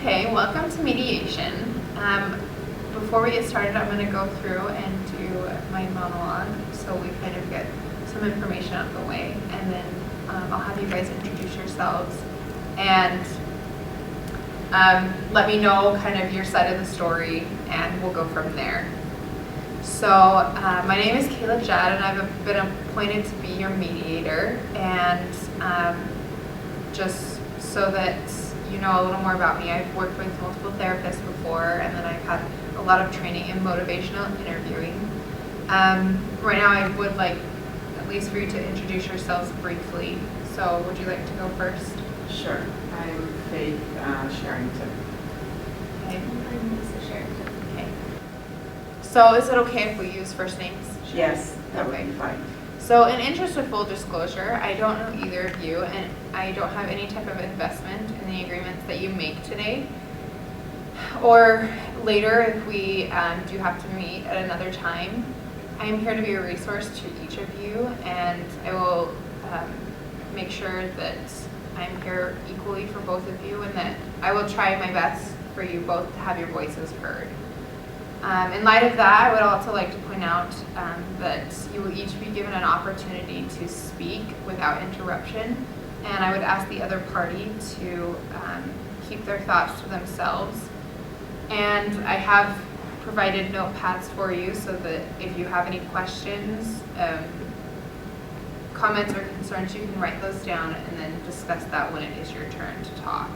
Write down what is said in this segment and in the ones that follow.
Okay, welcome to Mediation. Before we get started, I'm going to go through and do my monologue so we kind of get some information out of the way, and then I'll have you guys introduce yourselves and let me know kind of your side of the story, and we'll go from there. So my name is Kayla Judd, and I've been appointed to be your mediator, and just so that you know a little more about me, I've worked with multiple therapists before, and then I've had a lot of training in motivational interviewing. Right now I would like at least for you to introduce yourselves briefly. So would you like to go first? Sure. I'm Faith Sherrington. Okay. I'm Lisa Sherrington. Okay. So is it okay if we use first names? Yes, that would Okay. be fine. So in interest of full disclosure, I don't know either of you, and I don't have any type of investment in the agreements that you make today. Or later, if we do have to meet at another time, I am here to be a resource to each of you, and I will make sure that I'm here equally for both of you, and that I will try my best for you both to have your voices heard. In light of that, I would also like to point out that you will each be given an opportunity to speak without interruption, and I would ask the other party to keep their thoughts to themselves. And I have provided notepads for you so that if you have any questions, comments, or concerns, you can write those down and then discuss that when it is your turn to talk.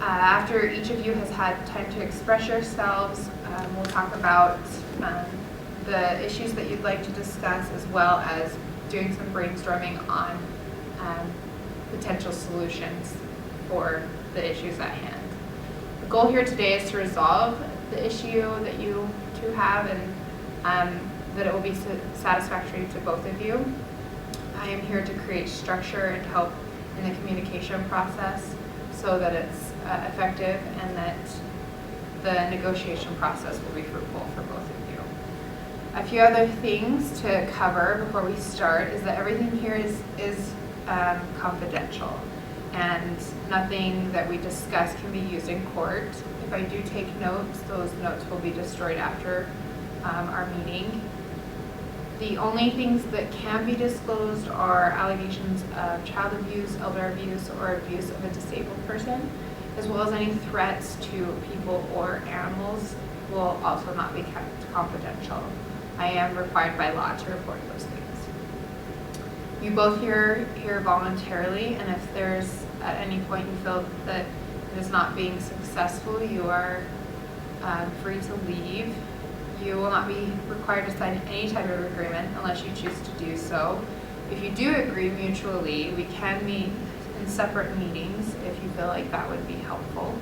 After each of you has had time to express yourselves, we'll talk about the issues that you'd like to discuss, as well as doing some brainstorming on potential solutions for the issues at hand. The goal here today is to resolve the issue that you two have, and that it will be satisfactory to both of you. I am here to create structure and help in the communication process so that it's effective, and that the negotiation process will be fruitful for both of you. A few other things to cover before we start is that everything here is confidential, and nothing that we discuss can be used in court. If I do take notes, those notes will be destroyed after our meeting. The only things that can be disclosed are allegations of child abuse, elder abuse, or abuse of a disabled person, as well as any threats to people or animals will also not be kept confidential. I am required by law to report those things. You both here voluntarily, and if there's at any point you feel that it is not being successful, you are free to leave. You will not be required to sign any type of agreement unless you choose to do so. If you do agree mutually, we can meet in separate meetings if you feel like that would be helpful.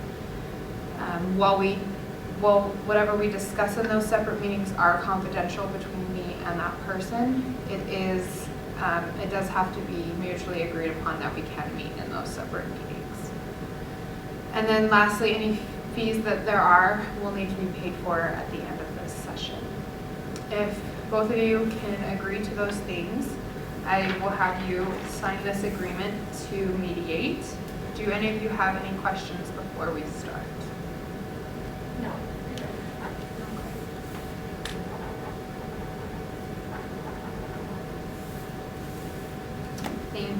Whatever we discuss in those separate meetings are confidential between me and that person. It does have to be mutually agreed upon that we can meet in those separate meetings. And then lastly, any fees that there are will need to be paid for at the end of this session. If both of you can agree to those things, I will have you sign this agreement to mediate. Do any of you have any questions before we start? No. Thank you.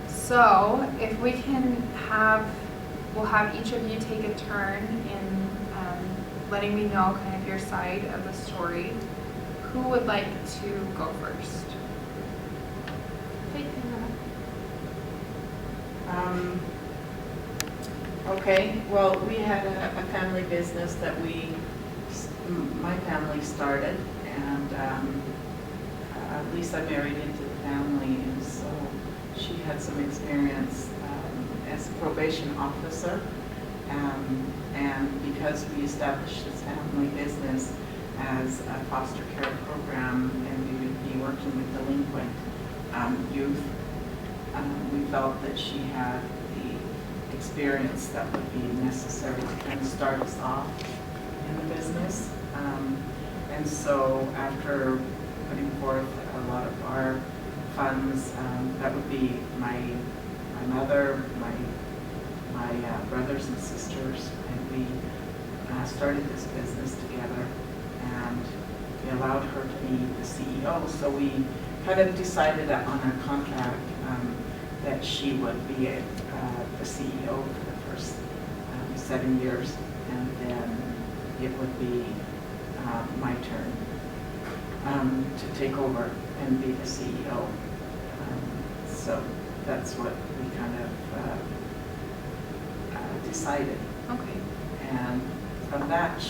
So if we can we'll have each of you take a turn in letting me know kind of your side of the story. Who would like to go first? Okay, well, we had a family business that my family started, and Lisa married into the family, and so she had some experience as a probation officer. And because we established this family business as a foster care program, and we would be working with delinquent youth, we felt that she had the experience that would be necessary to kind of start us off in the business. And so after putting forth a lot of our funds, that would be my mother, my brothers and sisters, and we started this business together, and we allowed her to be the CEO. So we kind of decided that on our contract that she would be the CEO for the first 7 years, and then it would be my turn to take over and be the CEO. So that's what we kind of decided. Okay. And from that,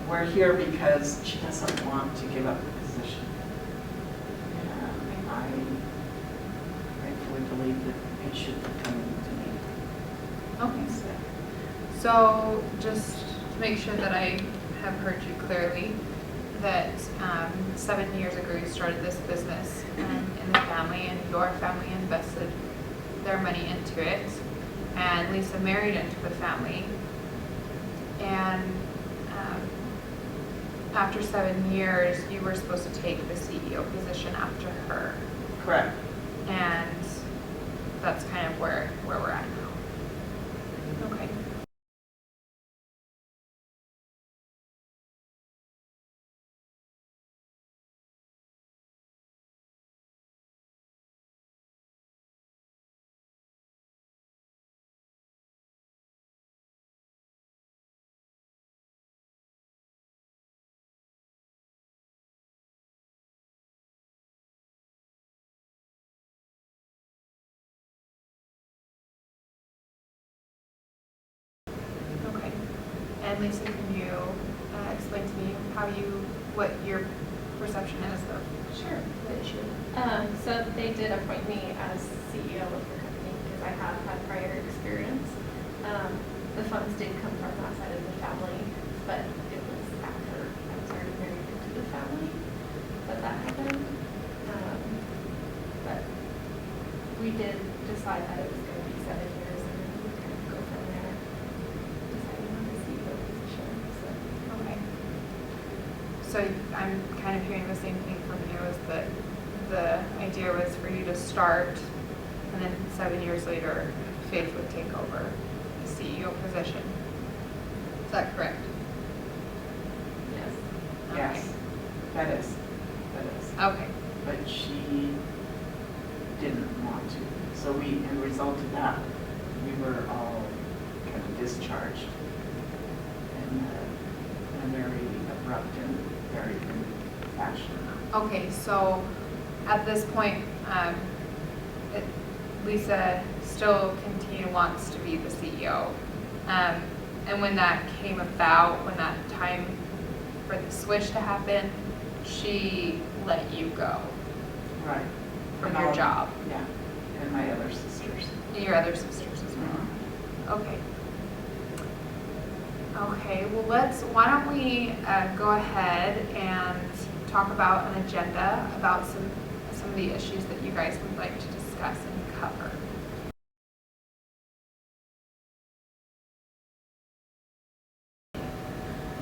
we're here because she doesn't want to give up the position. And I fully believe that it should be coming to me. Okay. So just to make sure that I have heard you clearly, that 7 years ago you started this business in the family, and your family invested their money into it, and Lisa married into the family, and after 7 years you were supposed to take the CEO position after her. Correct. And that's kind of where we're at now. Okay. Okay. And Lisa, can you explain to me what your perception is of Sure. the issue? So they did appoint me as CEO of the company because I have had prior experience. The funds did come from that side of the family, but it was after I was already married into the family that happened. But we did decide that it was going to be 7 years, and then we would kind of go from there, deciding on the CEO position. Okay. So I'm kind of hearing the same thing from you, is that the idea was for you to start, and then 7 years later, Faith would take over the CEO position. Is that correct? Yes. Yes, that is. Okay. But she didn't want to. So in result of that, we were all kind of discharged in a very abrupt and very rude fashion. Okay, so at this point, Lisa still wants to be the CEO. And when that came about, when that time for the switch to happen, she let you go Right. from And your all- job. Yeah, and my other sisters. And your other sisters as well. Okay. Okay, well why don't we go ahead and talk about an agenda about some of the issues that you guys would like to discuss and cover.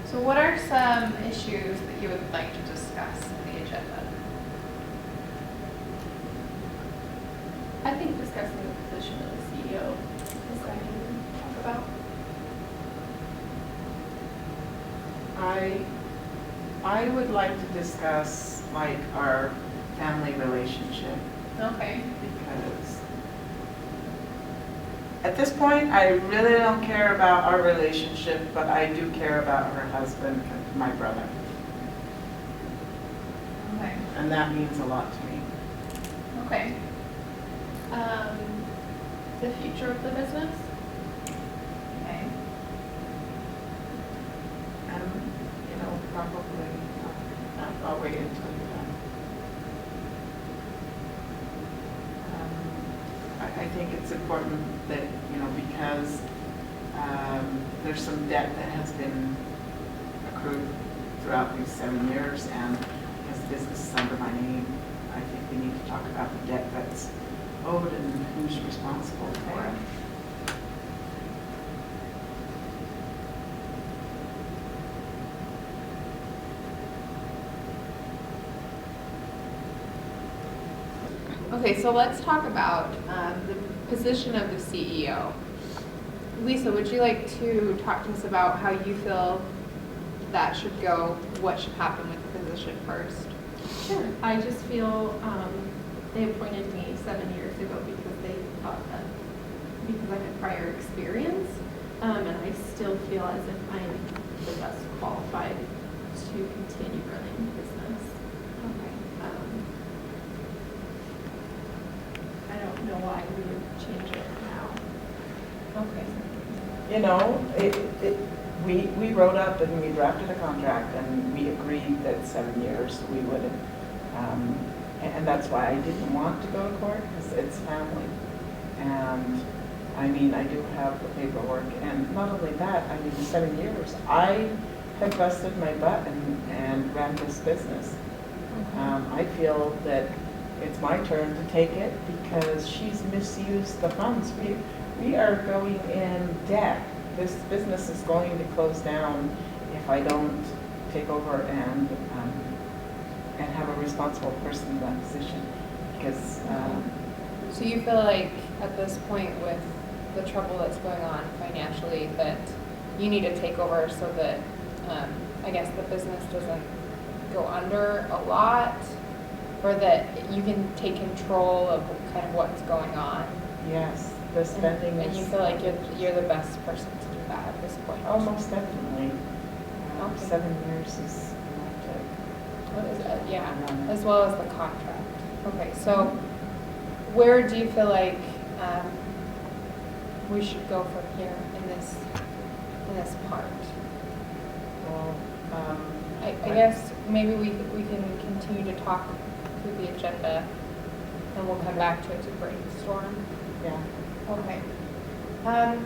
So what are some issues that you would like to discuss in the agenda? I think discussing the position of the CEO is something we can talk about. I would like to discuss like our family relationship, Okay. because at this point, I really don't care about our relationship, but I do care about her husband and my brother. Okay. And that means a lot to me. Okay. The future of the business. Okay. And, probably, I'll wait until you're done. I think it's important that, you know, because there's some debt that has been accrued throughout these 7 years, and because the business is under my name, I think we need to talk about the debt that's owed and who's responsible for it. Okay, so let's talk about the position of the CEO. Lisa, would you like to talk to us about how you feel that should go? What should happen with the position first? Sure. I just feel they appointed me 7 years ago because they thought that because I had prior experience, and I still feel as if I'm the best qualified to continue running the business. Okay. I don't know why we would change it now. Okay. You know, we wrote up and we drafted a contract and we agreed that 7 years we would, and that's why I didn't want to go to court, because it's family. And I mean, I do have the paperwork, and not only that, I mean, 7 years. I have busted my butt and ran this business. I feel that it's my turn to take it because she's misused the funds. We are going in debt. This business is going to close down if I don't take over and have a responsible person in that position. Because So you feel like at this point with the trouble that's going on financially that you need to take over so that I guess the business doesn't go under a lot, or that you can take control of kind of what's going on? yes, the spending And is. you feel like you're the best person to do that at this point? Oh, most definitely. Okay. 7 years is enough to. What is it? Yeah, run it. as well as the contract. Okay, so where do you feel like we should go from here in this part? Well, I guess maybe we can continue to talk through the agenda and we'll come back to it to brainstorm. yeah. Okay.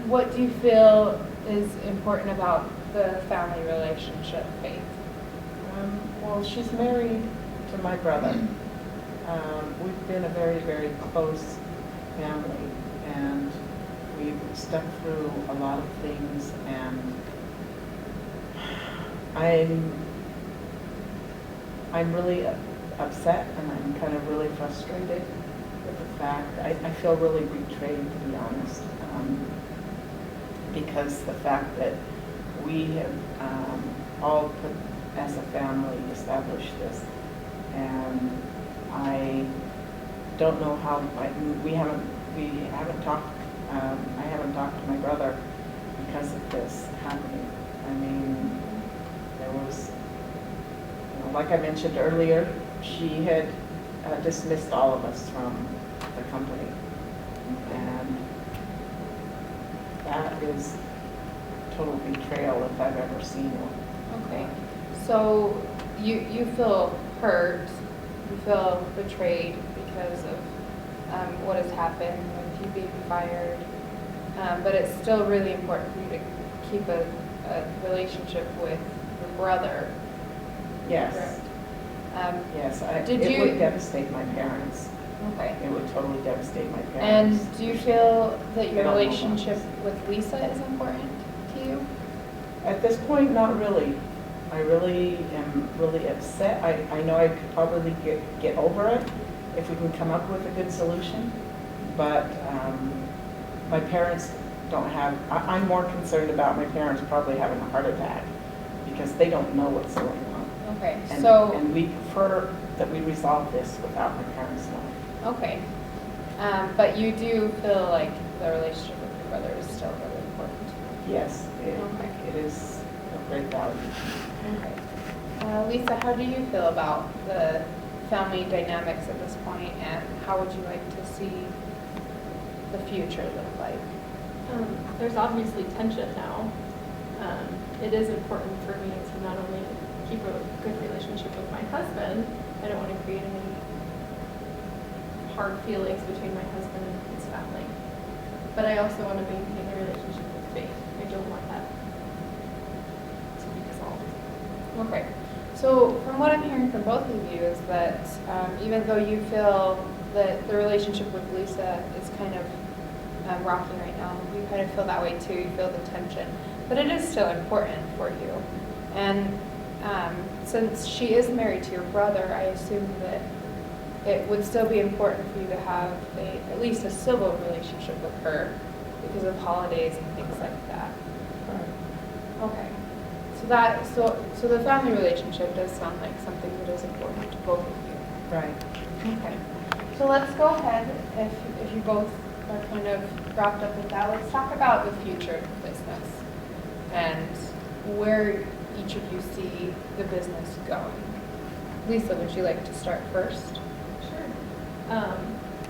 What do you feel is important about the family relationship, Faith? Well, she's married to my brother. We've been a very, very close family, and we've stuck through a lot of things, and I'm really upset, and I'm kind of really frustrated with the fact, I feel really betrayed, to be honest, because the fact that we have all put, as a family, established this, and I don't know how, we haven't talked, I haven't talked to my brother because of this happening. I mean, there was, you know, like I mentioned earlier, she had dismissed all of us from the company, and that is total betrayal if I've ever seen one. Okay. So you feel hurt, you feel betrayed because of what has happened with you being fired, but it's still really important for you to keep a relationship with your brother. Yes, Correct? yes, Did it you- would devastate my parents. Okay. It would totally devastate my parents. And do you feel that They your don't know about relationship this. with Lisa is important to you? At this point, not really. I really am really upset. I know I could probably get over it if we can come up with a good solution, but my parents don't have, I'm more concerned about my parents probably having a heart attack because they don't know what's going on. Okay, And, so, and we prefer that we resolve this without my parents knowing. okay. But you do feel like the relationship with your brother is still really important. Yes, Okay. it is of great value. Okay. Lisa, how do you feel about the family dynamics at this point, and how would you like to see the future look like? There's obviously tension now. It is important for me to not only keep a good relationship with my husband, I don't want to create any hard feelings between my husband and his family. But I also want to maintain the relationship with Faith. I don't want that to be dissolved. Okay. So from what I'm hearing from both of you is that even though you feel that the relationship with Lisa is kind of rocky right now, you kind of feel that way too, you feel the tension, but it is still important for you. And since she is married to your brother, I assume that it would still be important for you to have at least a civil relationship with her because of holidays and things like that. Okay. So the family relationship does sound like something that is important to both of you. Right. Okay. So let's go ahead, if you both are kind of wrapped up with that, let's talk about the future of the business and where each of you see the business going. Lisa, would you like to start first? Sure.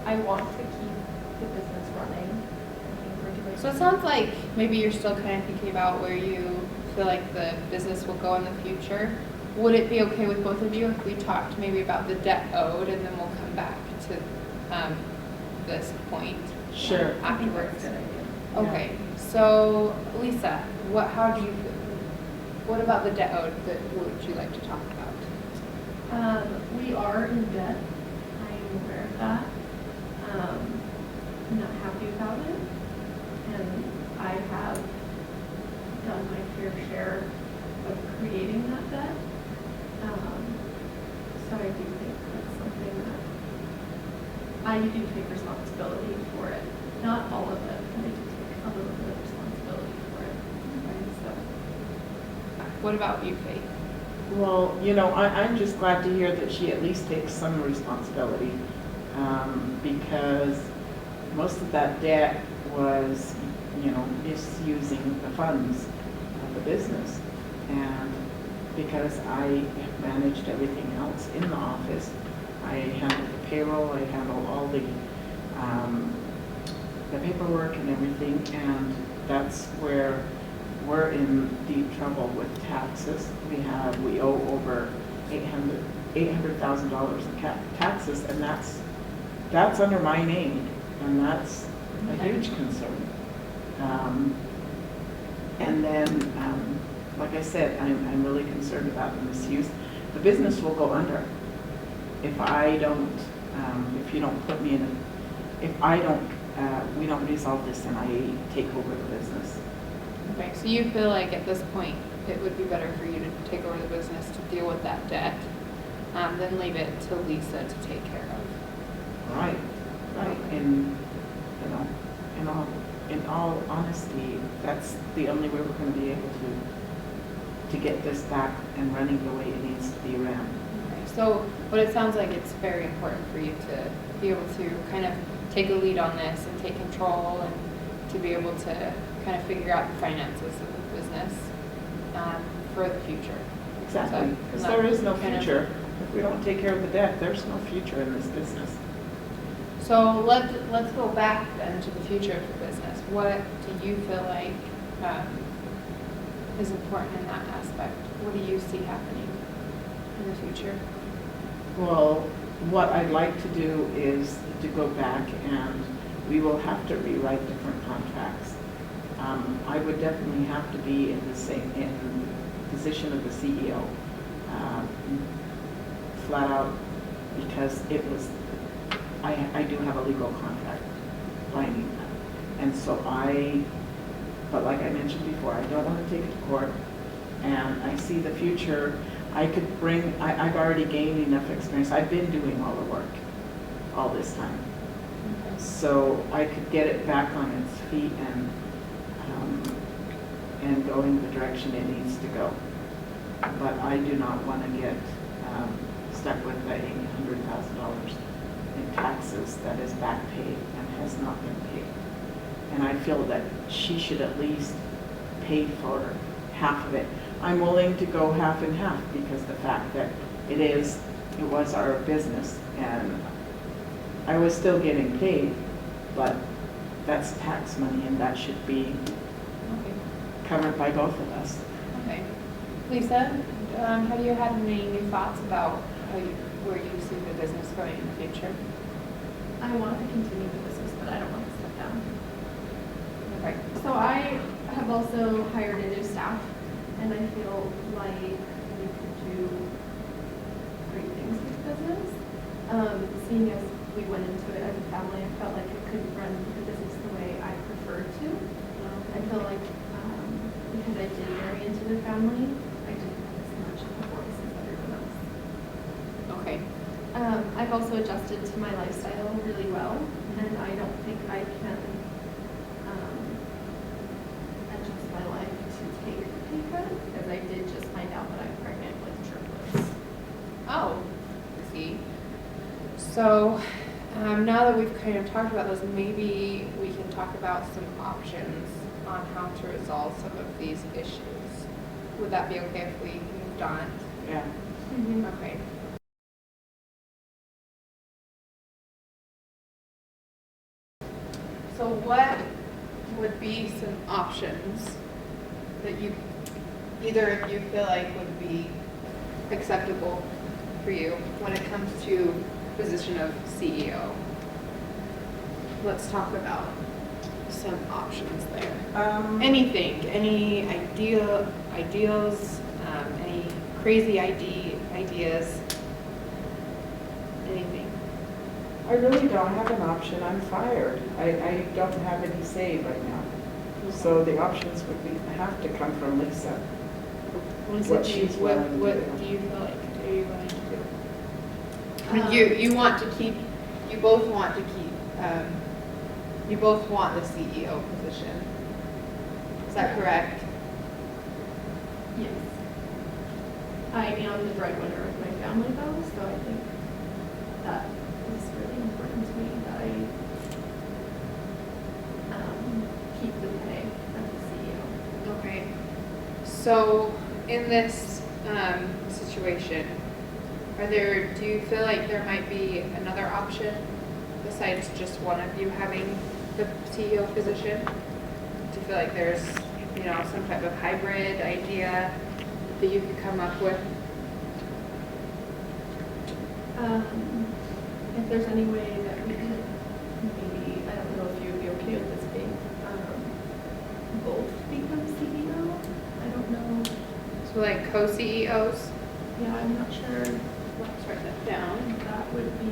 I want to keep the business running. I think we're doing. So it sounds like maybe you're still kind of thinking about where you feel like the business will go in the future. Would it be okay with both of you if we talked maybe about the debt owed and then we'll come back to this point Sure. afterwards? That's a good idea. Okay, so Lisa, how do you feel? What about the debt owed that would you like to talk about? We are in debt. I am aware of that. I'm not happy about it. And I have done my fair share of creating that debt. So I do think that's something that I do take responsibility for it. Not all of it, but I do take a little bit of responsibility for it. So. What about you, Faith? Well, you know, I'm just glad to hear that she at least takes some responsibility, because most of that debt was, you know, misusing the funds of the business. And because I managed everything else in the office, I handled the payroll, I handled all the paperwork and everything, and that's where we're in deep trouble with taxes. We owe over $800,000 in taxes, and that's under my name, and that's a huge concern. And then, like I said, I'm really concerned about the misuse. The business will go under if I don't, if you don't put me in, we don't resolve this and I take over the business. Okay, so you feel like at this point it would be better for you to take over the business to deal with that debt than leave it to Lisa to take care of. Right. Right. And, you know, in all honesty, that's the only way we're going to be able to get this back and running the way it needs to be ran. Okay, so what it sounds like, it's very important for you to be able to kind of take a lead on this and take control and to be able to kind of figure out the finances of the business for the future. Exactly, because there is no future. If we don't take care of the debt, there's no future in this business. So let's go back then to the future of the business. What do you feel like is important in that aspect? What do you see happening in the future? Well, what I'd like to do is to go back and we will have to rewrite different contracts. I would definitely have to be in the position of the CEO, flat out, because it was, I do have a legal contract binding that. And so but like I mentioned before, I don't want to take it to court, and I see the future. I've already gained enough experience. I've been doing all the work all this time. Okay. So I could get it back on its feet and go in the direction it needs to go. But I do not want to get stuck with the $800,000 in taxes that is back paid and has not been paid. And I feel that she should at least pay for half of it. I'm willing to go half and half because the fact that it was our business and I was still getting paid, but that's tax money and that should be covered by both of us. Okay. Lisa, have you had any new thoughts about where you see the business going in the future? I want to continue the business, but I don't want to step down. Okay. So I have also hired a new staff, and I feel like we could do great things with the business. Seeing as we went into it as a family, I felt like I couldn't run the business the way I preferred to. I feel like because I did marry into the family, I didn't have as much of a voice as everyone else. Okay. I've also adjusted to my lifestyle really well, and I don't think I can adjust my life to take a pay cut, as I did just find out that I'm pregnant with triplets. Oh, I see. So now that we've kind of talked about those, maybe we can talk about some options on how to resolve some of these issues. Would that be okay if we moved on? Yeah. Okay. So what would be some options that either of you feel like would be acceptable for you when it comes to position of CEO? Let's talk about some options there. Anything, any ideals, any crazy ideas, anything. I really don't have an option. I'm fired. I don't have any say right now. So the options would have to come from Lisa. What she's willing to What do. do you feel like? Are you willing to do? I mean, you want to keep. You both want to keep. You both want the CEO position. Is that correct? Yes. I am the breadwinner of my family though, so I think that is really important to me that I keep the pay of the CEO. Okay. So in this situation, do you feel like there might be another option besides just one of you having the CEO position? Do you feel like there's, some type of hybrid idea that you could come up with? If there's any way that we could maybe, I don't know if you would be okay with this being both become CEO. I don't know. So like co-CEOs? Yeah, I'm not sure Let's write that down. if that would be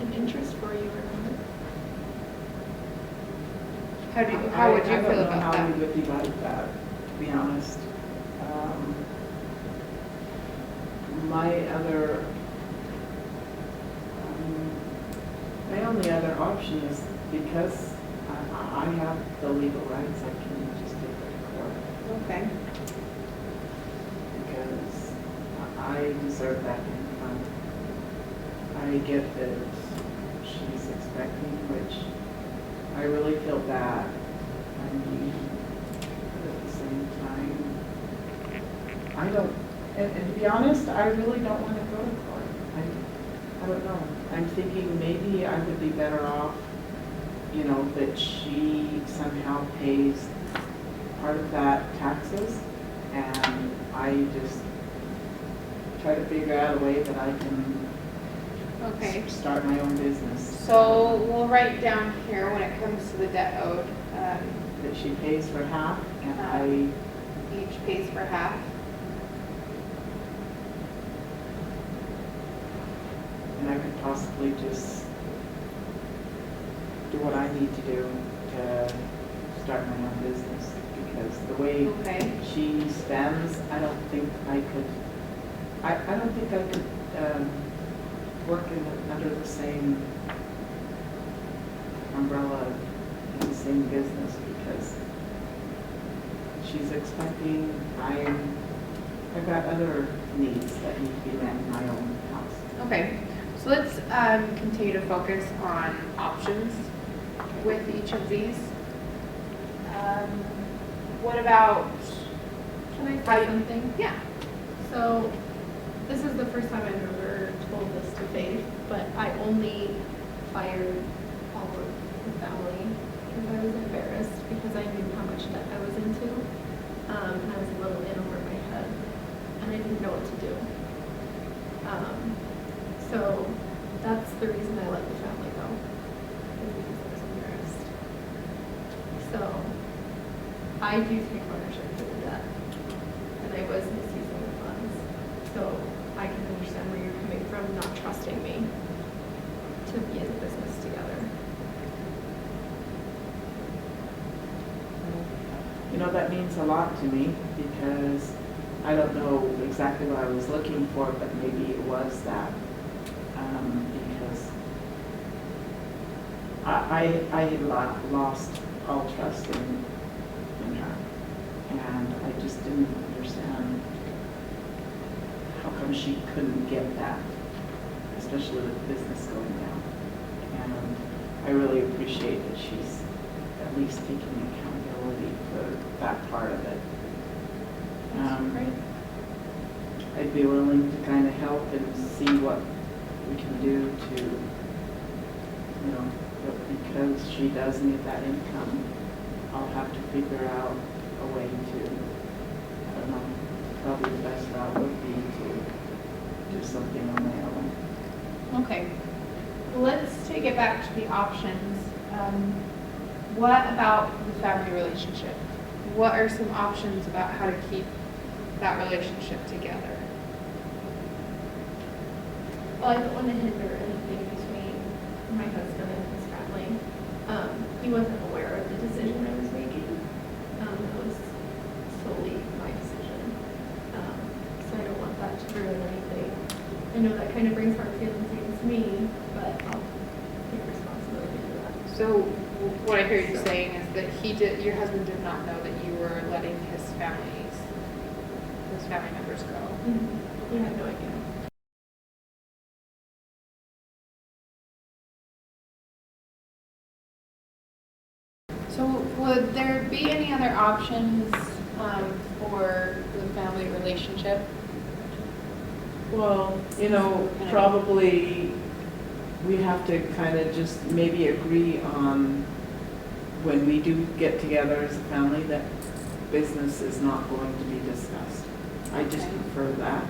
an interest for you or not. How would you I don't feel know about how that? we would divide that, to be honest. My only other option is because I have the legal rights, I can just take it to court. Okay. Because I deserve that income. I get that she's expecting, which I really feel bad. I mean, but at the same time, I don't, and to be honest, I really don't want to go to court. I don't know. I'm thinking maybe I would be better off, that she somehow pays part of that taxes, and I just try to figure out a way that I can Okay. start my own business. So we'll write down here when it comes to the debt owed, That she pays for half, and each pays for half. and I could possibly just do what I need to do to start my own business, because the way Okay. she spends, I don't think I could work under the same umbrella in the same business, because she's expecting, I've got other needs that need to be met in my own house. Okay. So let's continue to focus on options with each of these. What about? Can I How say you- something? Yeah. So, this is the first time I've ever told this to Faith, but I only fired all of the family because I was embarrassed because I knew how much debt I was into. And I was a little in over my head, and I didn't know what to do. So, That's the reason I let the family go, is because I was embarrassed. So, I do take ownership for the debt, and I was misusing the funds. So, I can understand where you're coming from, not trusting me to be in the business together. You know, that means a lot to me because I don't know exactly what I was looking for, but maybe it was that. Because I had lost all trust in her. And I just didn't understand how come she couldn't get that, especially with business going down. And I really appreciate that she's at least taking accountability for that part of it. Right. I'd be willing to kind of help and see what we can do to, you know, but because she does need that income, I'll have to figure out a way to, I don't know, probably the best route would be to do something on my own. Okay. Let's take it back to the options. What about the family relationship? What are some options about how to keep that relationship together? Well, I don't want to hinder anything between my husband and his family. He wasn't aware of the decision I was making. It was solely my decision. So I don't want that to ruin anything. I know that kind of brings hard feelings against me, but I'll take responsibility for that. So what I hear you saying is that your husband did not know that you were letting his family members go. He had no idea. So would there be any other options for the family relationship? Well, you know, probably we have to kind of just maybe agree on when we do get together as a family that business is not going to be discussed. I just prefer that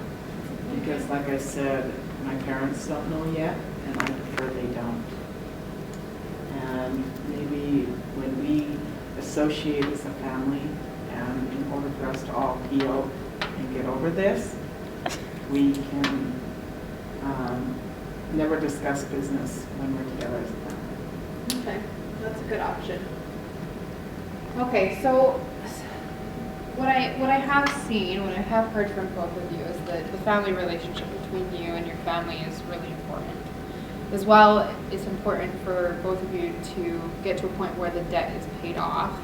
because like I said, my parents don't know yet and I prefer they don't. And maybe when we associate as a family and in order for us to all heal and get over this, we can never discuss business when we're together as a family. Okay, that's a good option. Okay, so what I have seen, what I have heard from both of you is that the family relationship between you and your family is really important. As well, it's important for both of you to get to a point where the debt is paid off.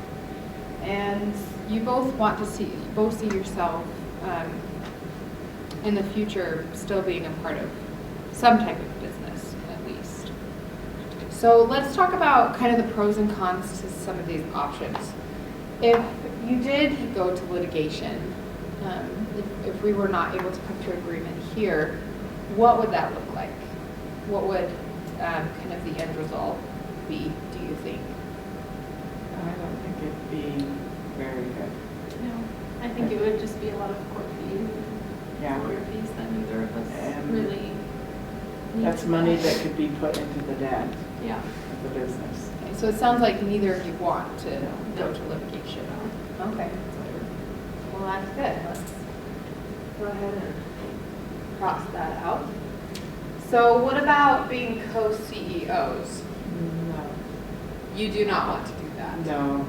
And you both want to see yourself in the future still being a part of some type of business, at least. So let's talk about kind of the pros and cons to some of these options. If you did go to litigation, if we were not able to come to agreement here, what would that look like? What would kind of the end result be, do you think? I don't think it'd be very good. No, I think it would just be a lot of court fees Yeah. and lawyer fees that neither of us And really need. That's to money have. that could be put into the debt Yeah. of the business. Okay, so it sounds like neither of you want to go to litigation. Okay. Well, that's good. Let's go ahead and cross that out. So what about being co-CEOs? No. You do not want to do that? No,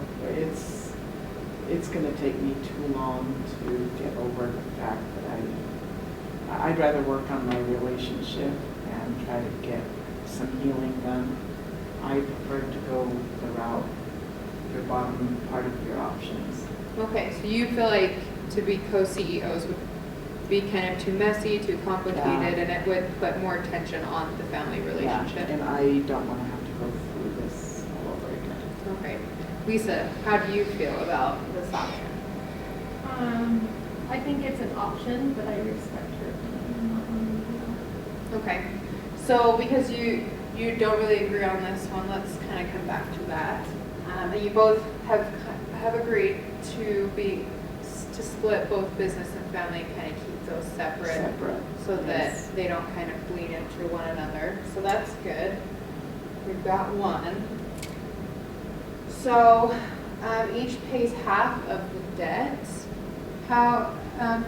it's going to take me too long to get over the fact that I'd rather work on my relationship and try to get some healing done. I prefer to go the route, your bottom part of your options. Okay, so you feel like to be co-CEOs would be kind of too messy, too complicated, and it would put more tension on the family relationship? Yeah, and I don't want to have to go through this all over again. Okay. Lisa, how do you feel about this option? I think it's an option, but I respect her opinion on that one. Okay, so because you don't really agree on this one, let's kind of come back to that. And you both have agreed to to split both business and family, kind of keep those separate. So that yes. they don't kind of bleed into one another. So that's good. We've got one. So each pays half of the debt. How,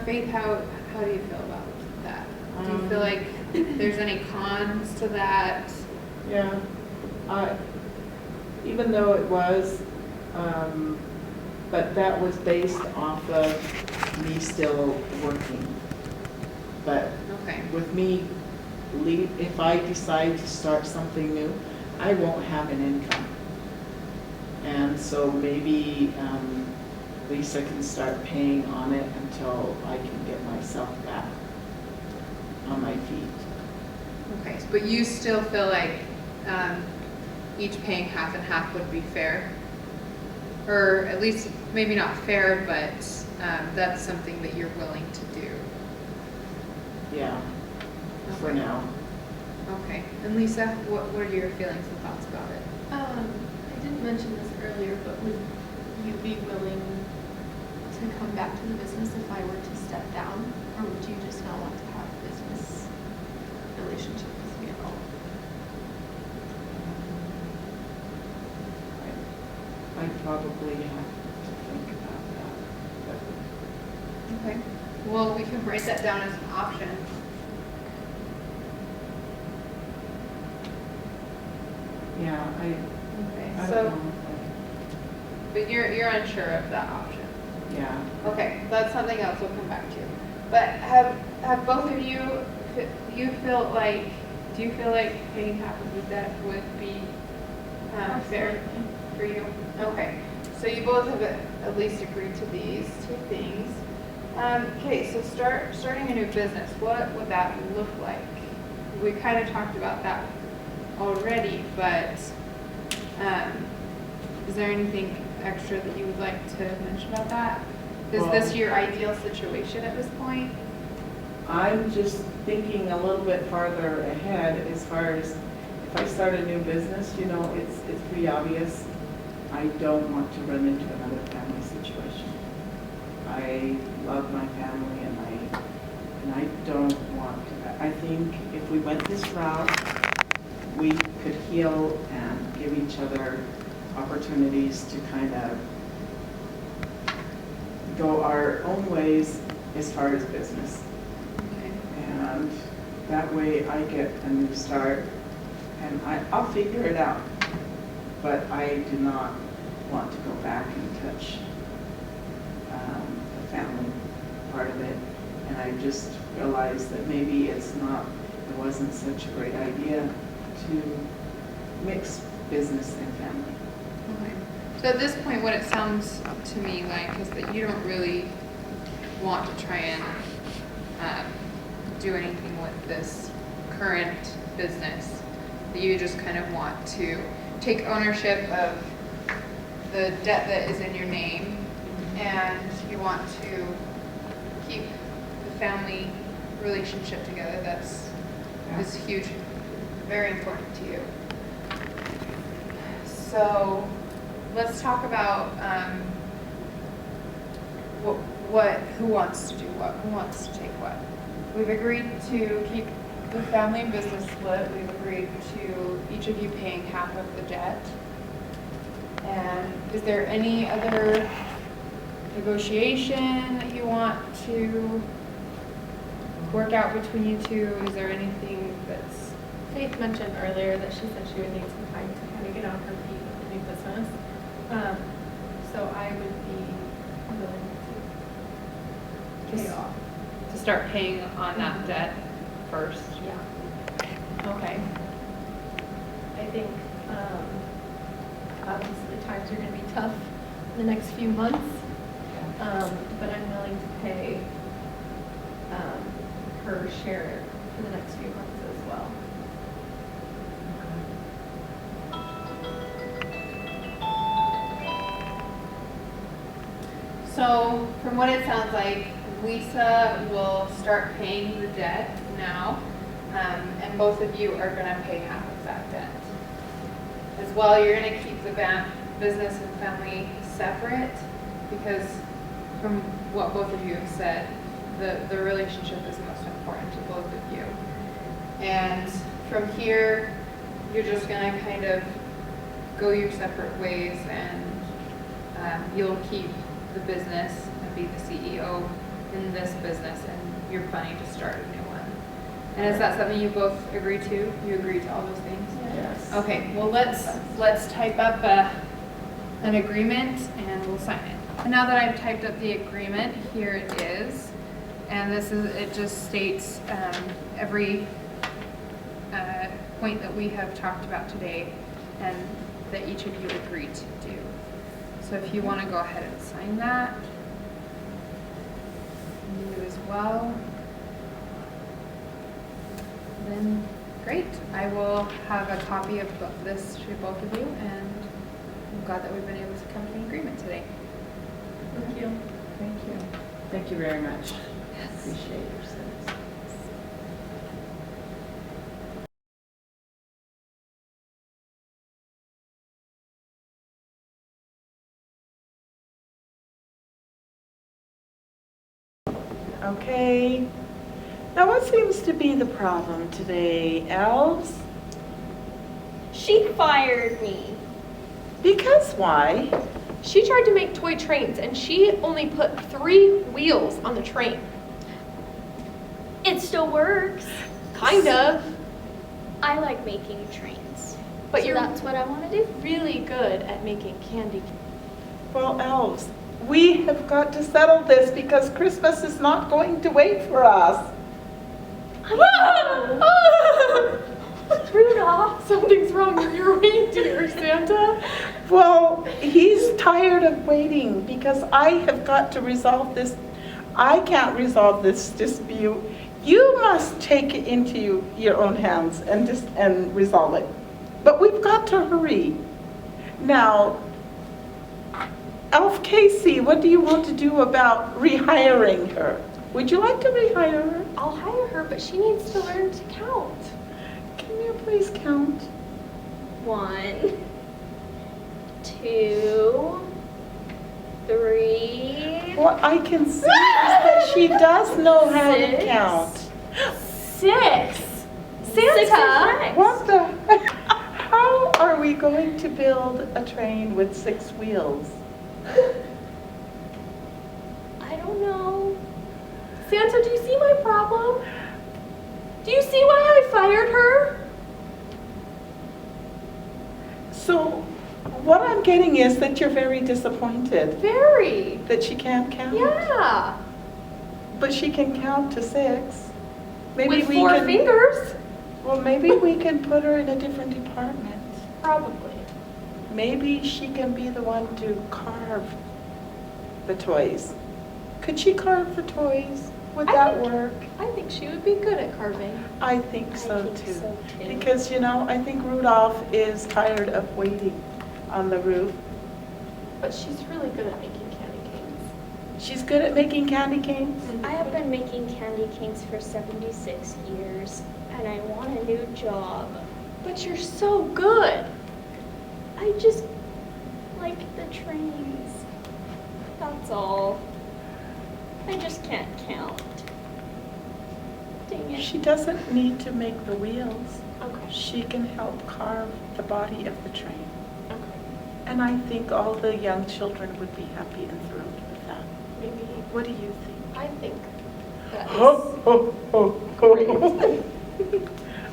Faith, how do you feel about that? Do you feel like there's any cons to that? Yeah, even though it was, but that was based off of me still working. But Okay. with me, if I decide to start something new, I won't have an income. And so maybe Lisa can start paying on it until I can get myself back on my feet. Okay, but you still feel like each paying half and half would be fair? Or at least, maybe not fair, but that's something that you're willing to do? Yeah, for Okay. now. Okay, and Lisa, what are your feelings and thoughts about it? I didn't mention this earlier, but would you be willing to come back to the business if I were to step down? Or would you just not want to have a business relationship with me at all? I'd probably have to think about that. Okay, well, we can write that down as an option. But yeah, Okay, I so, don't know. but you're unsure of that option? Yeah. Okay, that's something else we'll come back to. But have both of you, do you feel like paying half of the debt would be fair for you? Okay, so you both have at least agreed to these two things. Okay, so starting a new business, what would that look like? We kind of talked about that already, but is there anything extra that you would like to mention about that? Is this your ideal situation at this point? I'm just thinking a little bit farther ahead as far as if I start a new business, you know, it's pretty obvious. I don't want to run into another family situation. I love my family and I don't want to. I think if we went this route, we could heal and give each other opportunities to kind of go our own ways as far as business. Okay. And that way I get a new start and I'll figure it out. But I do not want to go back and touch the family part of it. And I just realized that maybe it wasn't such a great idea to mix business and family. Okay. So at this point, what it sounds to me like is that you don't really want to try and do anything with this current business. That you just kind of want to take ownership of the debt that is in your name, and you want to keep the family relationship together. That's is huge, very important to you. So let's talk about who wants to do what, who wants to take what. We've agreed to keep the family and business split. We've agreed to each of you paying half of the debt. And is there any other negotiation that you want to work out between you two? Is there anything that's... Faith mentioned earlier that she said she would need some time to kind of get on her feet with the new business. So I would be willing to pay off. to start paying on that debt first? Yeah. Okay. I think obviously times are going to be tough in the next few months, but I'm willing to pay her share for the next few months as well. So from what it sounds like, Lisa will start paying the debt now, and both of you are going to pay half of that debt. As well, you're going to keep the business and family separate because from what both of you have said, the relationship is most important to both of you. And from here, you're just gonna kind of go your separate ways, and you'll keep the business and be the CEO in this business, and you're planning to start a new one. And is that something you both agree to? You agree to all those things? Yes. Okay, well, let's type up an agreement and we'll sign it. And now that I've typed up the agreement, here it is. And it just states every point that we have talked about today and that each of you agreed to do. So if you want to go ahead and sign that, you as well. Then great. I will have a copy of this to both of you, and I'm glad that we've been able to come to an agreement today. Thank you. Thank you. Thank you very much. Appreciate your service. Okay. Now what seems to be the problem today, Elves? She fired me. Because why? She tried to make toy trains and she only put 3 wheels on the train. It still works. Kind of, I like making trains. but So you're that's what I want to do. really good at making candy. Well, Elves, we have got to settle this because Christmas is not going to wait for us. Rudolph, something's wrong with your reindeer, Santa. Well, he's tired of waiting because I have got to resolve this. I can't resolve this dispute. You must take it into your own hands and resolve it. But we've got to hurry. Now, Elf Casey, what do you want to do about rehiring her? Would you like to rehire her? I'll hire her, but she needs to learn to count. Can you please count? 1, 2, 3, What I can see is that she does know how to 6. count. 6. Santa. What the? How are we going to build a train with 6 wheels? I don't know. Santa, do you see my problem? Do you see why I fired her? So what I'm getting is that you're very disappointed Very. that she can't count. Yeah. But she can count to 6. Maybe With 4 fingers. Well, maybe we can put her in a different department. Probably. Maybe she can be the one to carve the toys. Could she carve the toys? Would I that think- work? I think she would be good at carving. I think so I think too. so too. Because, you know, I think Rudolph is tired of waiting on the roof. But she's really good at making candy canes. She's good at making candy canes. I have been making candy canes for 76 years, and I want a new job. But you're so good. I just like the trains. That's all. I just can't count. Dang it. She doesn't need to make the wheels. Okay. She can help carve the body of the train. Okay. And I think all the young children would be happy and thrilled with that. Maybe. What do you think? I think that is. Ho, ho, ho, ho.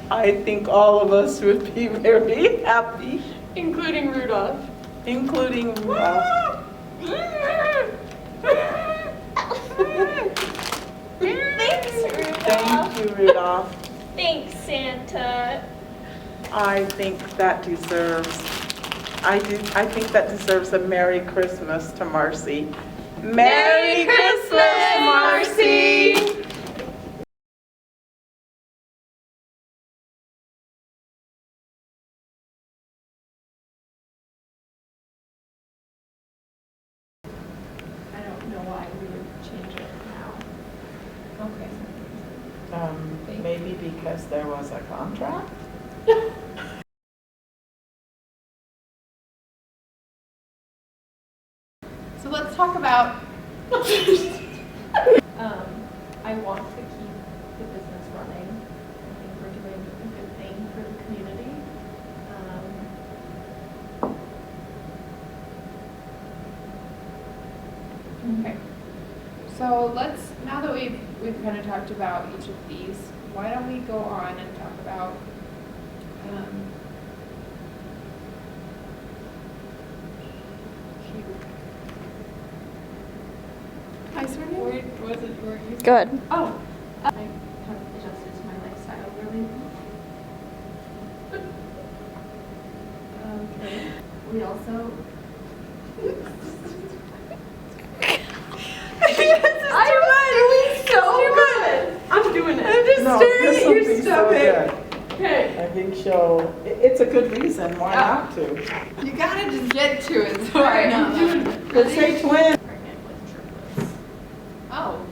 I think all of us would be very happy, Including Rudolph. including Rudolph. Thanks, Rudolph. Thank you, Rudolph. Thanks, Santa. I think that deserves, I think that deserves a Merry Christmas to Marcy. Merry Christmas, Marcy! I don't know why we would change it now. Okay. Maybe because there was a contract? So let's talk about I want to keep the business running. I think we're doing a good thing for the community. Okay. So let's, now that we've kind of talked about each of these, why don't we go on and talk about Hi, sir. Where was it? Where you? Good. Oh, I have adjusted to my lifestyle really. Okay. We also. I'm doing it. I'm just No, staring this at will your be so stomach. good. Okay. I think it's a good reason, why not to? You gotta just get to it. Sorry. Let's say twin. Pregnant with triplets. Oh.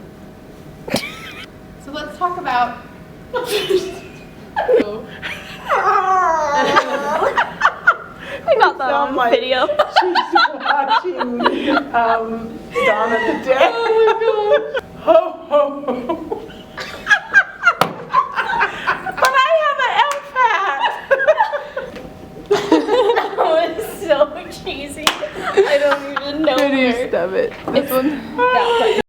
So let's talk about. I got that Sound on like video. She's watching Dawn of the Dead. Oh my god. Ho ho ho. But I have an elf hat. That was so cheesy. I don't even know where. stub it? This one. That